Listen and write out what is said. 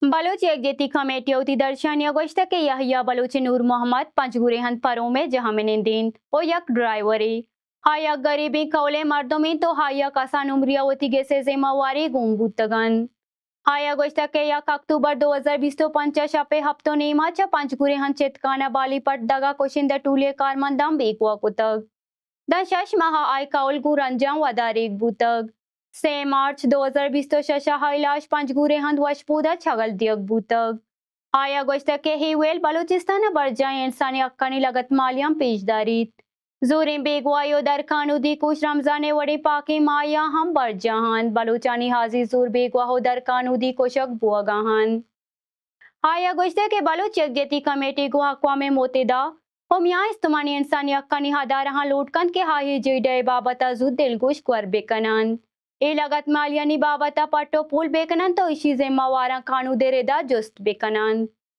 Bloch यकजहती committee होती दर्शन यगोश्त के Yahya Bloch नूर मोहम्मद पंचगुरे हंद परों में जहां में निंदीन ओ यक ड्राइवरी हाया गरीबी कौले मर्दों में तो हाया कसान उम्रिया होती गेसे जिम्मेवारी गुमबुतगन हाया गोश्त के यक अक्टूबर 2020 तो पंचा शपे हफ्तों नीमा च पंचगुरे हंद चेतकाना बाली पट दगा कोशिंदा टूले कारमंदम बेकवा कुतग द शश महा आय कौल गुरंजाम वदारिक बुतग से मार्च 2020 तो शशा हाइलाश पंचगुरे हंद वशपूदा छगल दियक बुतग आया गोश्त के ही वेल बलूचिस्तान बरजाए इंसानी अक्कानी लगत मालियम पेशदारीत जोरें बेगवायो दर कानूदी कुछ रमजाने वड़े पाके माया हम बरजाहान बलूचानी हाजी जोर बेगवाहो दर कानूदी कोशक बुआगाहान आया गोश्त के बलूच यकजहती कमेटी को अक़वाम मुत्तहिदा हम यहाँ इस्तेमानी इंसानी अक्कानी हदारहा लूटकंद के हाई जेडे बाबता जुद दिलगोश क्वर बेकनन ए लगत मालियानी बाबता पट्टो पुल बेकनन तो इसी जिम्मेवारा कानू दे रेदा जुस्त बेकनन